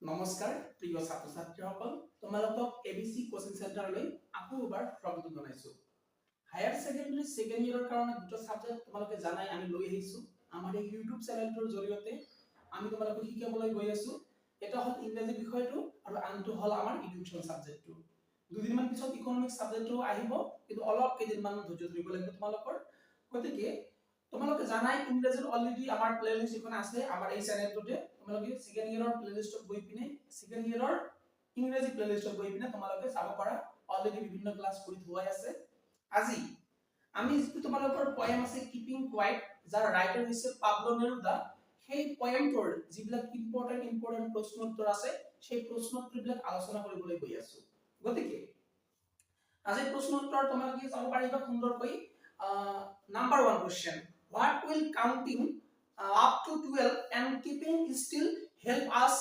নমস্কাৰ প্ৰিয় ছাত্ৰ ছাত্ৰীসকল তোমালোকক এবিসি কোচিং চেণ্টাৰলৈ আকৌ এবাৰ স্বাগত জনাইছো হায়াৰ সেকেন্ডাৰী সেকেন্ড ইয়াৰৰ কাৰণে দুটা সাবজেক্ট তোমালোকে জানাই আমি লৈ আহিছো আমাৰ এই ইউটিউব চেনেলটোৰ জৰিয়তে আমি তোমালোকক শিকাবলৈ গৈ আছো এটা হল ইংৰাজী বিষয়টো আৰু আনটো হল আমাৰ এডুকেশ্যন সাবজেক্টটো দুদিনমান পিছত ইকনমিক্স সাবজেক্টটো আহিব কিন্তু অলপ কেইদিনমান ধৈৰ্য ধৰিব লাগিব তোমালোকৰ গতিকে তোমালোকে জানাই ইংৰাজীৰ অলৰেডি আমাৰ প্লেলিস্ট এখন আছে আমাৰ এই চেনেলটোতে তোমালোকে সেকেন্ড ইয়াৰৰ প্লেলিস্টত গৈ পিনে সেকেন্ড ইয়াৰৰ ইংৰাজী প্লেলিস্টত গৈ পিনে তোমালোকে চাব পাৰা অলৰেডি বিভিন্ন ক্লাস কৰি থোৱাই আছে আজি আমি যেটো তোমালোকৰ পয়েম আছে কিপিং কোৱাইট যাৰ ৰাইটাৰ হৈছে পাবলো নেৰুদা সেই পয়েমটোৰ যিবিলাক ইম্পৰ্টেন্ট প্ৰশ্ন উত্তৰ আছে সেই প্ৰশ্ন উত্তৰবিলাক আলোচনা কৰিবলৈ গৈ আছো গতিকে আজি প্ৰশ্ন উত্তৰ তোমালোকে চাব পাৰিবা সুন্দৰকৈ number 1 question what will counting up to 12 and keeping still help us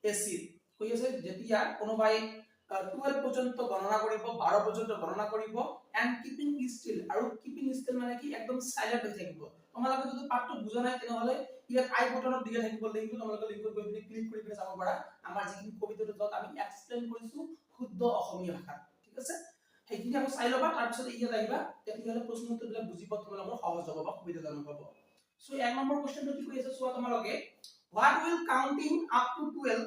achieve কই আছে যেতিয়া কোনোবাই 12 পৰ্যন্ত গণনা কৰিব 12 পৰ্যন্ত গণনা কৰিব and keeping still আৰু keeping still মানে কি একদম সাইলেন্ট হৈ থাকিব তোমালোকে যদি পাঠটো বুজা নাই তেনেহলে ইয়াত আই বটনত দিয়া থাকিব লিংকটো তোমালোকে লিংকত গৈ পিনে ক্লিক কৰি পিনে চাব পাৰা আমাৰ যিখিনি কবিতাটো যত আমি এক্সপ্লেইন কৰিছো শুদ্ধ অসমীয়া ভাষা ঠিক আছে সেইখিনি আমি চাই লবা তাৰ পিছত ইয়াত আহিবা তেতিয়ালে প্ৰশ্ন উত্তৰবিলাক বুজি পোৱা তোমালোকৰ সহজ হ'ব বা সুবিধাজনক হ'ব সো এক নম্বৰ কোৱেশ্চনটো কি কৈ আছে চোৱা তোমালোকে what will counting up to 12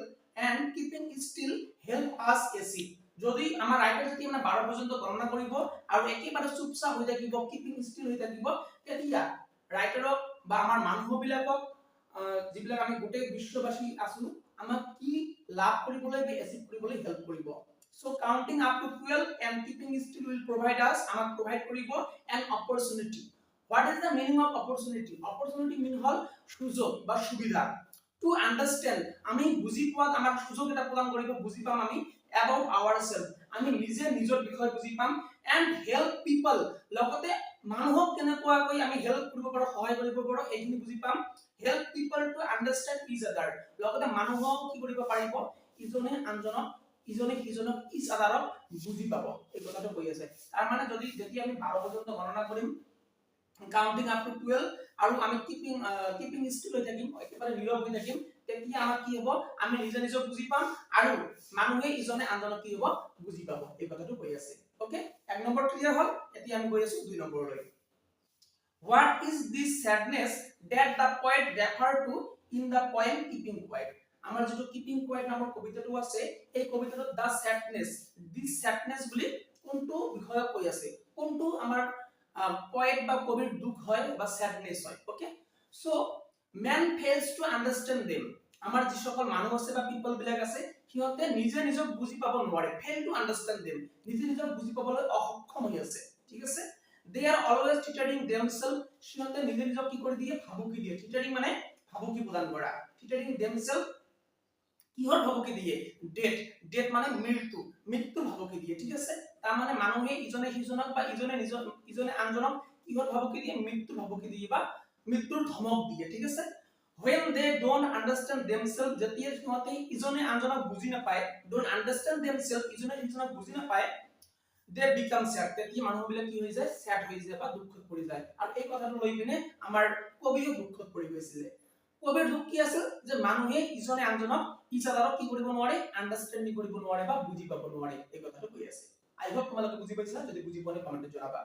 and keeping still help us achieve যদি আমাৰ ৰাইটাৰ যদি মানে 12 পৰ্যন্ত গণনা কৰিব আৰু একেবাৰে চুপচাপ হৈ থাকিব কিপিং ষ্টিল হৈ থাকিব তেতিয়া ৰাইটাৰক বা আমাৰ মানুহবিলাকক যিবিলাক আমি গোটেই বিশ্ববাসী আছো আমাক কি লাভ কৰিবলৈ বা এচিভ কৰিবলৈ হেল্প কৰিব So counting up to 12 and keeping still will provide us provide koribo an opportunity. What is the meaning of opportunity? Opportunity mean hol sujog ba subidha. To understand ami buji poat amar sujog eta prodan koribo buji pam ami about ourselves. Ami nije nijor bikhoy buji pam and help people. Logote manuhok kenekua koi ami help koribo paro sahay koribo paro ekhini buji pam help people to understand each other. Logote manuhok ki koribo paribo ijone anjonok ইজনে কিজনক ইচ আদারক বুজি পাব এই কথাটো কই আছে তার মানে যদি যেতিয়া আমি 12 পর্যন্ত গণনা কৰিম কাউন্টিং আপ টু 12 আৰু আমি কিপিং স্টিল হৈ থাকিম একেবাৰে নীৰৱ হৈ থাকিম তেতিয়া আমাৰ কি হ'ব আমি নিজে নিজে বুজি পাম আৰু মানুহে ইজনে আনজনক কি হ'ব বুজি পাব এই কথাটো কই আছে ওকে এক নম্বৰ ক্লিয়াৰ হল এতিয়া আমি গৈ আছো দুই নম্বৰলৈ What is this sadness that the poet referred to in the poem Keeping Quiet আমাৰ যেটো কিপিং কোৱাইট নামৰ কবিতাটো আছে এই কবিতাটোত দা স্যাডনেস দিস স্যাডনেস বুলি কোনটো বিষয় কৈ আছে কোনটো আমাৰ পয়েট বা কবিৰ দুখ হয় বা স্যাডনেস হয় okay so man fails to understand them আমাৰ যি সকল মানুহ আছে বা পিপল বিলাক আছে সিহঁতে নিজে নিজক বুজি পাব নোৱাৰে ফেল টু আন্ডারস্ট্যান্ড देम নিজে নিজক বুজি পাবলৈ অসক্ষম হৈ আছে ঠিক আছে they are always teetering themselves সিহঁতে নিজে নিজক কি কৰি দিয়ে ভাবুকি দিয়ে teetering মানে ভাবুকি প্ৰদান কৰা teetering themselves কিহৰ ভাবুকি দিয়ে ডেথ মানে মৃত্যু ভাবুকি দিয়ে ঠিক আছে তাৰ মানে মানুহে ইজনে সিজনক বা ইজনে আনজনক কিহৰ ভাবুকি দিয়ে মৃত্যু ভাবুকি দিয়ে বা মৃত্যুৰ ধমক দিয়ে ঠিক আছে when they don't understand themselves যেতিয়া সিহঁতে ইজনে আনজনক বুজি নাপায় don't understand themselves ইজনে সিজনক বুজি নাপায় they become sad তেতিয়া মানুহবিলাক কি হৈ যায় sad হৈ যায় বা দুখত পৰি যায় আৰু এই কথাটো লৈ পিনে আমাৰ কবিও দুখত পৰি গৈছিল কবিৰ দুখ কি আছিল যে মানুহে ইজনে আনজনক ইচাদাৰক কি কৰিব নোৱাৰে আন্ডাৰস্ট্যান্ডিং কৰিব নোৱাৰে বা বুজি পাব নোৱাৰে এই কথাটো কৈ আছে আই হোপ তোমালোকে বুজি পাইছা যদি বুজি পোৱা কমেন্টত জনাবা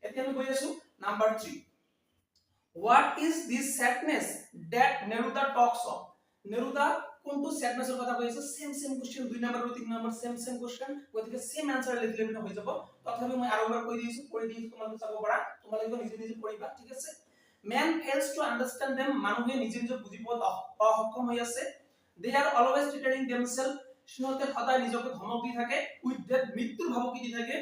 এতিয়া আমি গৈ আছো number 3 What is this sadness that Neruda talks of Neruda কোনটো sadnessৰ কথা কৈ আছে সেম কোশ্চেন 2 নম্বৰ আৰু 3 নম্বৰ সেম কোশ্চেন গতিকে সেম আনসাৰ লিখলে বিনা হৈ যাব তথাপি মই আৰু এবাৰ কৈ দিছো তোমালোকে চাব পাৰা তোমালোকে নিজে নিজে পঢ়িবা ঠিক আছে Man fails to understand them মানুহে নিজে নিজে বুজি পোৱা অসক্ষম হৈ আছে they are always teetering themselves সিহঁতে সদায় নিজকে ধমক দি থাকে with that মৃত্যুৰ ভাবুকি দি থাকে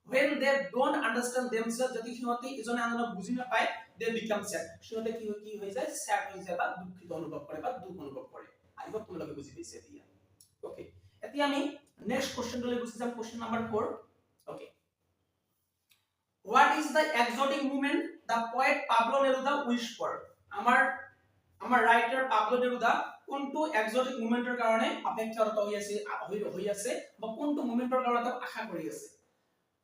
when they don't understand themselves যদি সিহঁতে ইজনে আনজনক বুজি নাপায় they become sad সিহঁতে কি হৈ যায় sad হৈ যায় বা দুঃখিত অনুভৱ কৰে বা দুখ অনুভৱ কৰে আই হোপ তোমালোকে বুজি পাইছে এতিয়া ওকে এতিয়া আমি নেক্সট কোশ্চেনলৈ গুচি যাম question number 4 okay What is the exotic movement the poet Pablo Neruda wished for আমাৰ ৰাইটাৰ পাবলো নেৰুদা কোনটো এক্সোটিক মুভমেন্টৰ কাৰণে অপেক্ষাৰত হৈ আছে বা কোনটো মুভমেন্টৰ কাৰণে তেওঁ আশা কৰি আছে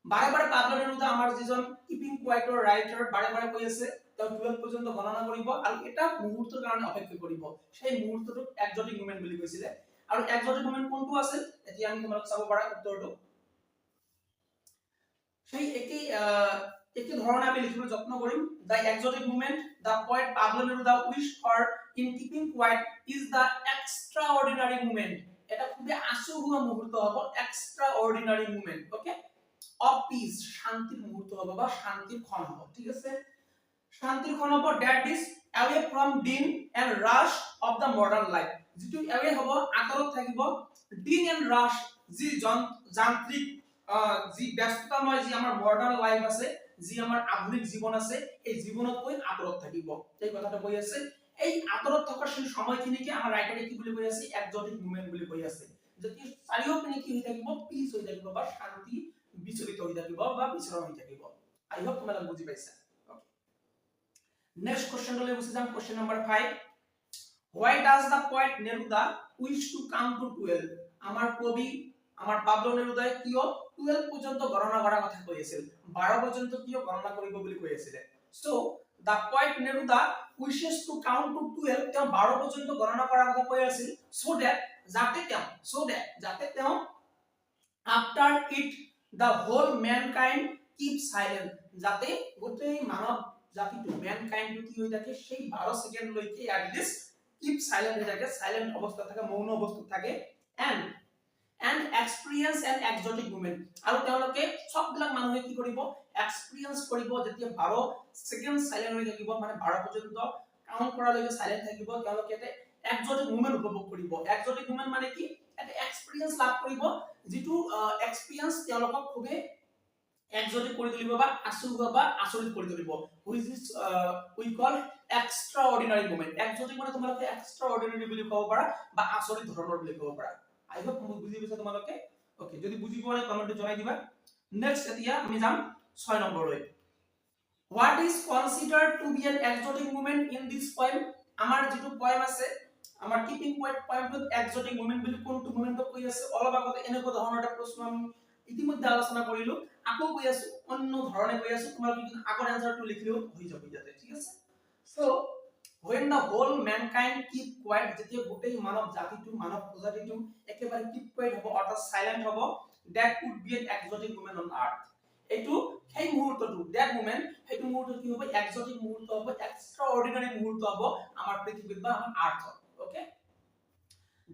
বাৰে বাৰে পাবলো নেৰুদা আমাৰ যিজন কিপিং কোৱাইটৰ ৰাইটাৰ বাৰে বাৰে কৈ আছে তেওঁ 12 পৰ্যন্ত গণনা কৰিব আৰু এটা মুহূৰ্তৰ কাৰণে অপেক্ষা কৰিব সেই মুহূৰ্তটোক এক্সোটিক মুভমেন্ট বুলি কৈছিলে আৰু এক্সোটিক মুভমেন্ট কোনটো আছিল এতিয়া আমি তোমালোক চাব পাৰা উত্তৰটো সেই একে ধৰণে আমি লিখিবলৈ যত্ন কৰিম the exotic movement the poet Pablo Neruda wished for in keeping quiet is the extraordinary movement এটা খুবই আচহুৱা মুহূৰ্ত হ'ব extraordinary movement okay of peace শান্তিৰ মুহূৰ্ত হ'ব বা শান্তিৰ ক্ষণ হ'ব ঠিক আছে শান্তিৰ ক্ষণ হ'ব that is away from din and rush of the modern life যেটো away হ'ব আঁতৰত থাকিব din and rush যি যান্ত্ৰিক যি ব্যস্ততাময় যি আমাৰ মডাৰ্ণ লাইফ আছে যি আমাৰ আধুনিক জীৱন আছে এই জীৱনতকৈ আঁতৰত থাকিব এই কথাটো কৈ আছে এই আঁতৰত থকাৰ সেই সময়খিনিকে আমাৰ ৰাইটাৰে কি বুলি কৈ আছে এক্সোটিক মুভমেন্ট বুলি কৈ আছে যদি চাৰিওপিনে কি হৈ থাকিব পিচ হৈ থাকিব বা শান্তি বিচলিত হৈ থাকিব বা বিচৰণ হৈ থাকিব আই হোপ তোমালোকে বুজি পাইছা ওকে নেক্সট কোশ্চেনলৈ গুচি যাম question number 5 why does the poet Neruda wish to count to 12 আমাৰ কবি আমাৰ পাবলো নেৰুদাই কিয় 12 পৰ্যন্ত গণনা কৰাৰ কথা কৈ আছিল 12 পৰ্যন্ত কিয় গণনা কৰিব বুলি কৈ আছিল so the poet Neruda wishes to count to 12 তেওঁ 12 পৰ্যন্ত গণনা কৰাৰ কথা কৈ আছিল so that যাতে তেওঁ after it the whole mankind keep silent যাতে গোটেই মানৱ জাতিটো mankind কি হৈ থাকে সেই 12 সেকেন্ড লৈকে at least keep silent হৈ থাকে সাইলেন্ট অৱস্থাত থাকে মৌন অৱস্থাত থাকে and experience an exotic movement আৰু তেওঁলোকে সববিলাক মানুহে কি কৰিব এক্সপেৰিয়েন্স কৰিব যেতিয়া 12 সেকেন্ড সাইলেন্ট হৈ থাকিব মানে 12 পৰ্যন্ত কাউন্ট কৰালৈকে সাইলেন্ট থাকিব তেওঁলোকে এটা exotic movement উপভোগ কৰিব exotic movement মানে কি এটা এক্সপেৰিয়েন্স লাভ কৰিব যেটো এক্সপেৰিয়েন্স তেওঁলোকক খুবে exotic কৰি তুলিব বা আচৰিত বা আচৰিত কৰি তুলিব which is we call extraordinary movement exotic মানে তোমালোকে extraordinary বুলি ক'ব পাৰা বা আচৰিত ধৰণৰ বুলি ক'ব পাৰা আই হোপ বুজি পাইছা তোমালোকে ওকে যদি বুজি পোৱা নাই কমেন্টে জনাই দিবা নেক্সট এতিয়া আমি যাম 6 নম্বৰলৈ what is considered to be an exotic movement in this poem আমাৰ যেটো poem আছে আমাৰ keeping quiet poemটো exotic movement বুলি কোনটো মুভমেন্টক কৈ আছে অলপ আগতে এনেকুৱা ধৰণৰ এটা প্ৰশ্ন আমি ইতিমধ্যে আলোচনা কৰিলো আকৌ কৈ আছো অন্য ধৰণে কৈ আছো তোমালোকে কিন্তু আগৰ আনসাৰটো লিখিলেও হৈ যাব ইয়াতে ঠিক আছে so when the whole mankind keep quiet যেতিয়া গোটেই মানৱ জাতিটো মানৱ প্ৰজাতিটো একেবাৰে keep quiet হ'ব অৰ্থাৎ সাইলেন্ট হ'ব that would be an exotic movement on earth এটো সেই মুহূৰ্তটো that moment সেইটো মুহূৰ্ত কি হ'ব exotic মুহূৰ্ত হ'ব extraordinary মুহূৰ্ত হ'ব আমাৰ পৃথিৱীত বা আমাৰ আৰ্থত okay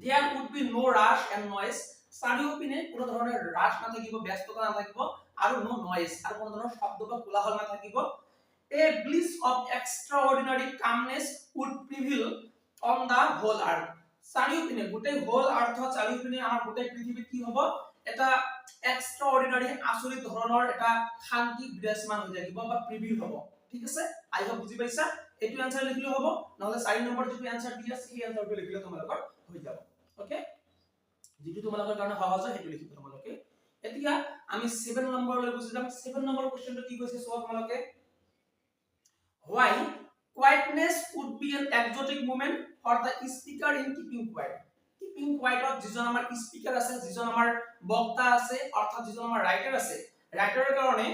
there would be no rush and noise চাৰিওপিনে কোনো ধৰণৰ ৰাশ নাথাকিব ব্যস্ততা নাথাকিব আৰু no noise আৰু কোনো ধৰণৰ শব্দ বা কোলাহল নাথাকিব a bliss of extraordinary calmness would prevail on the whole earth চাৰিওপিনে গোটেই whole earth চাৰিওপিনে আমাৰ গোটেই পৃথিৱীত কি হ'ব এটা extraordinary আচৰিত ধৰণৰ এটা শান্তি বিৰাজমান হৈ থাকিব বা প্ৰিভিল হ'ব ঠিক আছে আই হোপ বুজি পাইছা এটো আনসাৰ লিখিলে হ'ব নহলে 4 নম্বৰ যেটো আনসাৰ দি আছে সেই আনসাৰটো লিখিলে তোমালোকৰ হৈ যাব ওকে যেটো তোমালোকৰ কাৰণে সহজ হয় হেতু লিখিব তোমালোকে এতিয়া আমি 7 নম্বৰলৈ গুচি যাম 7 নম্বৰ কোশ্চেনটো কি কৈছে সব তোমালোকে why quietness would be an exotic movement for the speaker in keeping quiet of যিজন আমাৰ স্পিকাৰ আছে যিজন আমাৰ বক্তা আছে অৰ্থাৎ যিজন আমাৰ ৰাইটাৰ আছে ৰাইটাৰৰ কাৰণে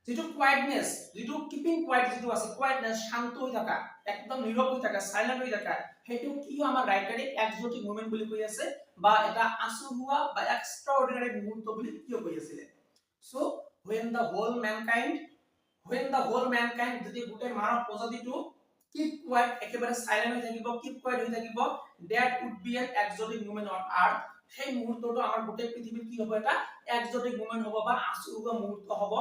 যেটো কোৱাইটনেস যেটো কিপিং কোৱাইট যেটো আছে কোৱাইটনেস শান্ত হৈ থাকা একদম নীৰৱ হৈ থাকা সাইলেন্ট হৈ থাকা হেতু কি আমাৰ ৰাইটাৰে এক্সোটিক মুভমেন্ট বুলি কৈ আছে বা এটা আচহুৱা বা এক্সট্ৰাঅৰ্ডিনাৰী মুহূৰ্ত বুলি কিয় কৈ আছিল so when the whole mankind যদি গোটেই মানৱ প্ৰজাতিটো keep quiet একেবাৰে সাইলেন্ট হৈ থাকিব keep quiet হৈ থাকিব that would be an exotic movement on earth সেই মুহূৰ্তটো আমাৰ গোটেই পৃথিৱীত কি হ'ব এটা এক্সোটিক মুভমেন্ট হ'ব বা আচহুৱা মুহূৰ্ত হ'ব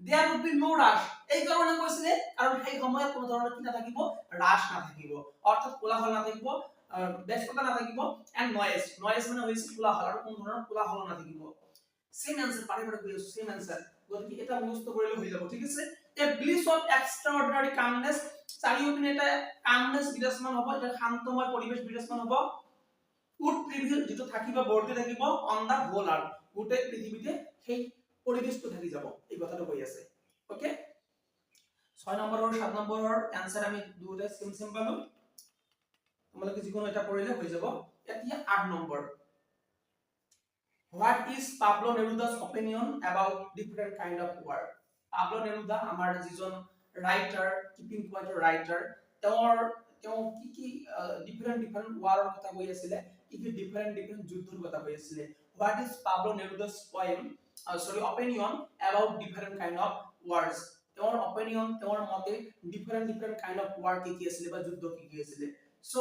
there would be no rush এই কাৰণে কইছিলে কাৰণ সেই সময়ত কোনো ধৰণৰ কি নাথাকিব ৰাশ নাথাকিব অৰ্থাৎ কোলাহল নাথাকিব ব্যস্ততা নাথাকিব এন্ড নয়েজ মানে হৈছে কোলাহল আৰু কোনো ধৰণৰ কোলাহল নাথাকিব সেম আনসাৰ পাৰে কই আছে সেম আনসাৰ গতিকে এটা মুখস্থ কৰিলে হৈ যাব ঠিক আছে এ ব্লিস অফ এক্সট্ৰাঅৰ্ডিনাৰি কামনেস চাৰিওপিনে এটা কামনেস বিৰাজমান হ'ব এটা শান্তময় পৰিবেশ বিৰাজমান হ'ব উড প্ৰিভিল যেটো থাকিব বৰ্তি থাকিব অন দা হোল আৰ্ট গোটেই পৃথিৱীতে সেই পৰিবেশটো থাকি যাব এই কথাটো কৈ আছে ওকে 6 নম্বৰ আৰু 7 নম্বৰৰ आंसर আমি দুটা সেম পালো তোমালোকে যিকোনো এটা কৰিলে হৈ যাব এতিয়া 8 number what is Pablo Neruda's opinion about different kind of work Pablo Neruda আমাৰ যিজন ৰাইটাৰ কিপিং কোৱাইটৰ ৰাইটাৰ তেওঁৰ তেওঁ কি ডিফাৰেন্ট ওয়াৰৰ কথা কৈ আছিলে কি ডিফাৰেন্ট যুদ্ধৰ কথা কৈ আছিলে what is Pablo Neruda's poem opinion about different kind of wars তেওঁৰ opinion তেওঁৰ মতে different kind of war কি আছিলে বা যুদ্ধ কি আছিলে so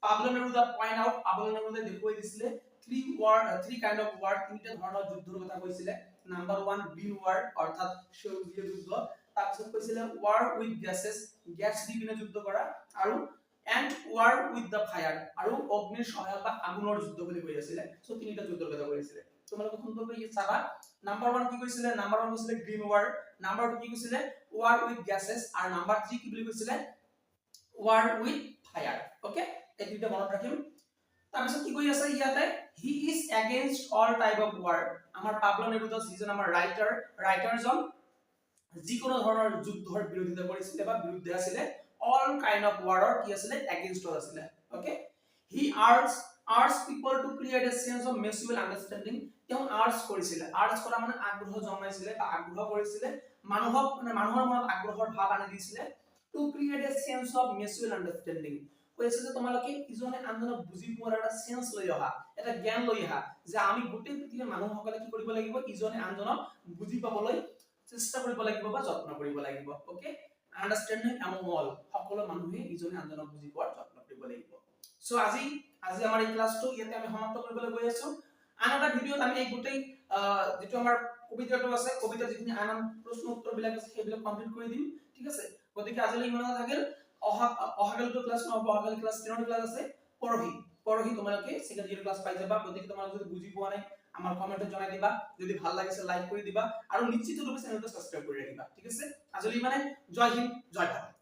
Pablo নেৰুদা point out Pablo নেৰুদা দেখুৱাই দিছিলে three kind of war তিনিটা ধৰণৰ যুদ্ধৰ কথা কৈছিলে নাম্বাৰ 1 গ্ৰীণ war অৰ্থাৎ সেউজীয়া যুদ্ধ তাৰপিছত কৈছিলে war with gases গ্যাস দি কিনে যুদ্ধ কৰা আৰু and war with the fire আৰু অগ্নিৰ সহায়ত বা আগুনৰ যুদ্ধ বুলি কৈ আছিলে সো তিনিটা যুদ্ধৰ কথা কৈ আছিলে তোমালোকে সুন্দৰকৈ এই চাবা নাম্বাৰ 1 কি কৈছিলে নাম্বাৰ 1 কৈছিলে গ্ৰীণ war নাম্বাৰ 2 কি কৈছিলে war with gases আৰু নাম্বাৰ 3 কি বুলি কৈছিলে war with fire ওকে এই দুইটা মনত ৰাখিম তাৰপিছত কি কৈ আছে ইয়াতে he is against all type of war আমাৰ পাবলো নেৰুদা যিজন আমাৰ ৰাইটাৰজন যিকোনো ধৰণৰ যুদ্ধৰ বিৰোধিতা কৰিছিলে বা বিৰুদ্ধে আছিলে all kind of war কি আছিলে against আছিলে okay he urged people to create a sense of mutual understanding তেওঁ আৰ্জ কৰিছিলে আৰ্জ কৰা মানে আগ্ৰহ জনাইছিলে বা আগ্ৰহ কৰিছিলে মানুহক মানে মানুহৰ মনত আগ্ৰহৰ ভাৱ আনি দিছিলে to create a sense of mutual understanding কৈছে যে তোমালোকে ইজনে আনজনক বুজি পোৱাৰ এটা সেন্স লৈ অহা এটা জ্ঞান লৈ অহা যে আমি গোটেই পৃথিৱীৰ মানুহসকলে কি কৰিব লাগিব ইজনে আনজনক বুজি পাবলৈ চেষ্টা কৰিব লাগিব বা যত্ন কৰিব লাগিব ওকে আন্ডাৰস্ট্যান্ডিং among all সকলো মানুহে ইজনে আনজনক বুজি পোৱাৰ যত্ন কৰিব লাগিব সো আজি আমাৰ এই ক্লাসটো ইয়াতে আমি সমাপ্ত কৰিবলৈ গৈ আছো আন এটা ভিডিওত আমি এই গোটেই যেটো আমাৰ কবিতাটো আছে কবিতা যিখিনি আন প্ৰশ্ন উত্তৰ বিলাক আছে সেইবিলাক কমপ্লিট কৰি দিম ঠিক আছে গতিকে আজিলৈ ইমানটা থাকিল অহাকালিটো ক্লাস নহব অহাকালি ক্লাস 10 ক্লাস আছে পৰহি তোমালোকে সেকেন্ড ইয়াৰ ক্লাস পাই যাবা গতিকে তোমালোকে যদি বুজি পোৱা নাই আমাৰ কমেন্টত জনাই দিবা যদি ভাল লাগিছে লাইক কৰি দিবা আৰু নিশ্চিতভাৱে চেনেলটো সাবস্ক্ৰাইব কৰি ৰাখিবা ঠিক আছে আজিলৈ মানে জয় হিন্দ জয় ভাৰত